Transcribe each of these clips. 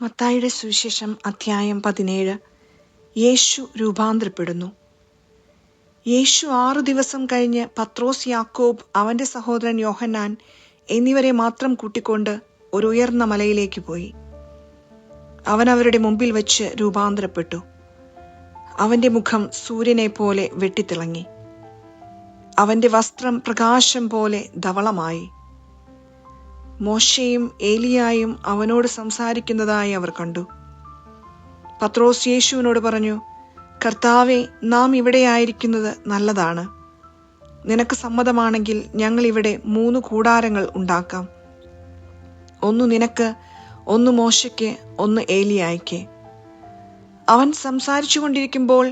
മത്തായിയുടെ സുവിശേഷം അധ്യായം 17. യേശു രൂപാന്തരപ്പെടുന്നു. യേശു 6 ദിവസം കഴിഞ്ഞ് പത്രോസ്, യാക്കോബ്, അവന്റെ സഹോദരൻ യോഹന്നാൻ എന്നിവരെ മാത്രം കൂട്ടിക്കൊണ്ട് ഒരു ഉയർന്ന മലയിലേക്ക് പോയി. അവൻ അവരുടെ മുമ്പിൽ വെച്ച് രൂപാന്തരപ്പെട്ടു. അവന്റെ മുഖം സൂര്യനെ പോലെ വെട്ടിത്തിളങ്ങി. അവന്റെ വസ്ത്രം പ്രകാശം പോലെ ധവളമായി. മോശയും ഏലിയായും അവനോട് സംസാരിക്കുന്നതായി അവർ കണ്ടു. പത്രോസ് യേശുവിനോട് പറഞ്ഞു, കർത്താവേ, നാം ഇവിടെയായിരിക്കുന്നത് നല്ലതാണ്. നിനക്ക് സമ്മതമാണെങ്കിൽ ഞങ്ങൾ ഇവിടെ 3 കൂടാരങ്ങൾ ഉണ്ടാക്കാം. ഒന്ന് നിനക്ക്, ഒന്ന് മോശയ്ക്ക്, ഒന്ന് ഏലിയായ്ക്ക്. അവൻ സംസാരിച്ചു കൊണ്ടിരിക്കുമ്പോൾ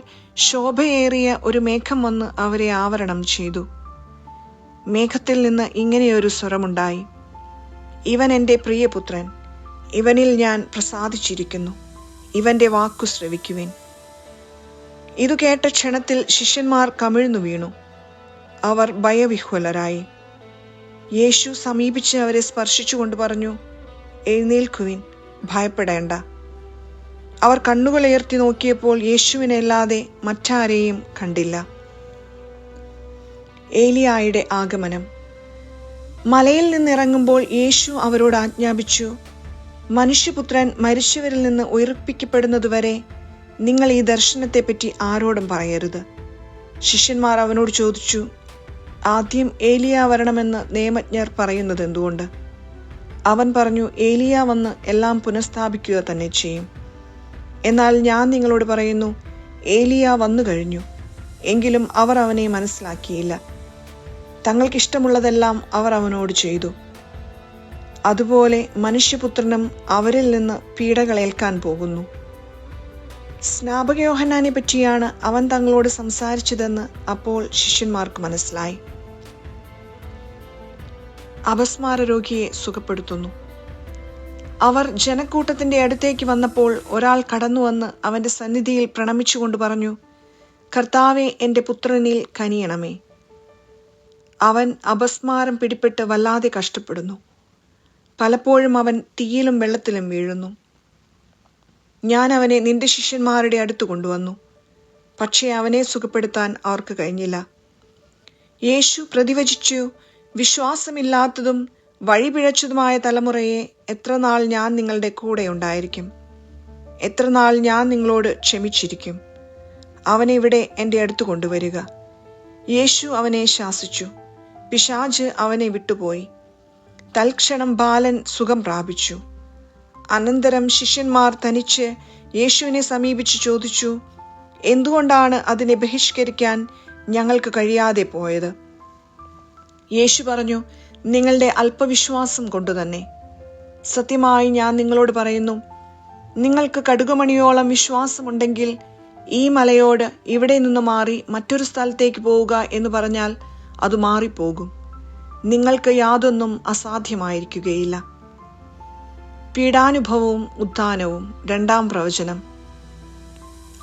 ശോഭയേറിയ ഒരു മേഘം വന്ന് അവരെ ആവരണം ചെയ്തു. മേഘത്തിൽ നിന്ന് ഇങ്ങനെയൊരു സ്വരമുണ്ടായി: ഇവൻ എൻ്റെ പ്രിയപുത്രൻ, ഇവനിൽ ഞാൻ പ്രസാദിച്ചിരിക്കുന്നു, ഇവന്റെ വാക്കു ശ്രവിക്കുവിൻ. ഇതു കേട്ട ക്ഷണത്തിൽ ശിഷ്യന്മാർ കമിഴ്ന്നു വീണു. അവർ ഭയവിഹ്വലരായി. യേശു സമീപിച്ച് അവരെ സ്പർശിച്ചുകൊണ്ട് പറഞ്ഞു, എഴുന്നേൽക്കുവിൻ, ഭയപ്പെടേണ്ട. അവർ കണ്ണുകൾ ഉയർത്തി നോക്കിയപ്പോൾ യേശുവിനെ അല്ലാതെ മറ്റാരെയും കണ്ടില്ല. ഏലിയായുടെ ആഗമനം. മലയിൽ നിന്നിറങ്ങുമ്പോൾ യേശു അവരോട് ആജ്ഞാപിച്ചു, മനുഷ്യപുത്രൻ മരിച്ചവരിൽ നിന്ന് ഉയർപ്പിക്കപ്പെടുന്നതുവരെ നിങ്ങൾ ഈ ദർശനത്തെപ്പറ്റി ആരോടും പറയരുത്. ശിഷ്യന്മാർ അവനോട് ചോദിച്ചു, ആദ്യം ഏലിയ വരണമെന്ന് നിയമജ്ഞർ പറയുന്നത് എന്തുകൊണ്ട്? അവൻ പറഞ്ഞു, ഏലിയ വന്ന് എല്ലാം പുനഃസ്ഥാപിക്കുക തന്നെ ചെയ്യും. എന്നാൽ ഞാൻ നിങ്ങളോട് പറയുന്നു, ഏലിയ വന്നു കഴിഞ്ഞു, എങ്കിലും അവർ അവനെ മനസ്സിലാക്കിയില്ല. തങ്ങൾക്കിഷ്ടമുള്ളതെല്ലാം അവർ അവനോട് ചെയ്തു. അതുപോലെ മനുഷ്യപുത്രനും അവരിൽ നിന്ന് പീഡകളേൽക്കാൻ പോകുന്നു. സ്നാപക യോഹന്നാനെ പറ്റിയാണ് അവൻ തങ്ങളോട് സംസാരിച്ചതെന്ന് അപ്പോൾ ശിഷ്യന്മാർക്ക് മനസ്സിലായി. അപസ്മാര രോഗിയെ സുഖപ്പെടുത്തുന്നു. അവർ ജനക്കൂട്ടത്തിന്റെ അടുത്തേക്ക് വന്നപ്പോൾ ഒരാൾ കടന്നുവന്ന് അവന്റെ സന്നിധിയിൽ പ്രണമിച്ചുകൊണ്ട് പറഞ്ഞു, കർത്താവേ, എൻ്റെ പുത്രനിൽ കനിയണമേ. അവൻ അപസ്മാരം പിടിപെട്ട് വല്ലാതെ കഷ്ടപ്പെടുന്നു. പലപ്പോഴും അവൻ തീയിലും വെള്ളത്തിലും വീഴുന്നു. ഞാൻ അവനെ നിന്റെ ശിഷ്യന്മാരുടെ അടുത്ത് കൊണ്ടുവന്നു, പക്ഷേ അവനെ സുഖപ്പെടുത്താൻ അവർക്ക് കഴിഞ്ഞില്ല. യേശു പ്രതിവചിച്ചു, വിശ്വാസമില്ലാത്തതും വഴിപിഴച്ചതുമായ തലമുറയെ, എത്രനാൾ ഞാൻ നിങ്ങളുടെ കൂടെ ഉണ്ടായിരിക്കും? എത്രനാൾ ഞാൻ നിങ്ങളോട് ക്ഷമിച്ചിരിക്കും? അവനെ ഇവിടെ എൻ്റെ അടുത്ത് കൊണ്ടുവരിക. യേശു അവനെ ശാസിച്ചു. പിശാച് അവനെ വിട്ടുപോയി. തൽക്ഷണം ബാലൻ സുഖം പ്രാപിച്ചു. അനന്തരം ശിഷ്യന്മാർ തനിച്ച് യേശുവിനെ സമീപിച്ച് ചോദിച്ചു, എന്തുകൊണ്ടാണ് അതിനെ ബഹിഷ്കരിക്കാൻ ഞങ്ങൾക്ക് കഴിയാതെ പോയത്? യേശു പറഞ്ഞു, നിങ്ങളുടെ അല്പവിശ്വാസം കൊണ്ടുതന്നെ. സത്യമായി ഞാൻ നിങ്ങളോട് പറയുന്നു, നിങ്ങൾക്ക് കടുകുമണിയോളം വിശ്വാസമുണ്ടെങ്കിൽ ഈ മലയോട് ഇവിടെ നിന്ന് മാറി മറ്റൊരു സ്ഥലത്തേക്ക് പോവുക എന്ന് പറഞ്ഞാൽ അത് മാറിപ്പോകും. നിങ്ങൾക്ക് യാതൊന്നും അസാധ്യമായിരിക്കുകയില്ല. പീഡാനുഭവവും ഉത്ഥാനവും. 2-ാം പ്രവചനം.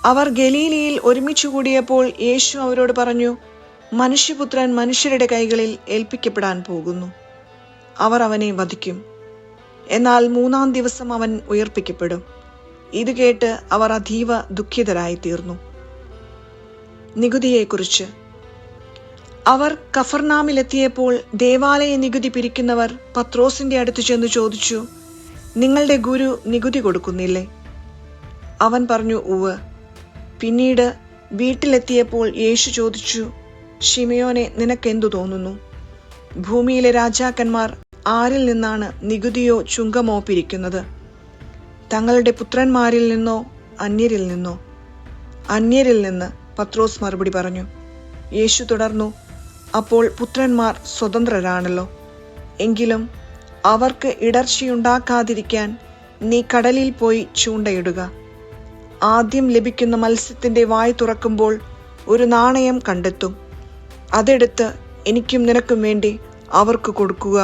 അവർ ഗലീലയിൽ ഒരുമിച്ച് കൂടിയപ്പോൾ യേശു അവരോട് പറഞ്ഞു, മനുഷ്യപുത്രൻ മനുഷ്യരുടെ കൈകളിൽ ഏൽപ്പിക്കപ്പെടാൻ പോകുന്നു. അവർ അവനെ വധിക്കും. എന്നാൽ 3-ാം ദിവസം അവൻ ഉയർപ്പിക്കപ്പെടും. ഇത് കേട്ട് അവർ അതീവ ദുഃഖിതരായി തീർന്നു. നികുതിയെക്കുറിച്ച്. അവർ കഫർനാമിലെത്തിയപ്പോൾ ദേവാലയ നികുതി പിരിക്കുന്നവർ പത്രോസിന്റെ അടുത്ത് ചെന്ന് ചോദിച്ചു, നിങ്ങളുടെ ഗുരു നികുതി കൊടുക്കുന്നില്ലേ? അവൻ പറഞ്ഞു, ഉവ്വ്. പിന്നീട് വീട്ടിലെത്തിയപ്പോൾ യേശു ചോദിച്ചു, ശിമയോനെ, നിനക്കെന്തു തോന്നുന്നു? ഭൂമിയിലെ രാജാക്കന്മാർ ആരിൽ നിന്നാണ് നികുതിയോ ചുങ്കമോ പിരിക്കുന്നത്? തങ്ങളുടെ പുത്രന്മാരിൽ നിന്നോ അന്യരിൽ നിന്നോ? അന്യരിൽ നിന്ന്, പത്രോസ് മറുപടി പറഞ്ഞു. യേശു തുടർന്നു, അപ്പോൾ പുത്രന്മാർ സ്വതന്ത്രരാണല്ലോ. എങ്കിലും അവർക്ക് ഇടർച്ചയുണ്ടാക്കാതിരിക്കാൻ നീ കടലിൽ പോയി ചൂണ്ടയിടുക. ആദ്യം ലഭിക്കുന്ന മത്സ്യത്തിന്റെ വായ് തുറക്കുമ്പോൾ ഒരു നാണയം കണ്ടെത്തും. അതെടുത്ത് എനിക്കും നിനക്കും വേണ്ടി അവർക്ക് കൊടുക്കുക.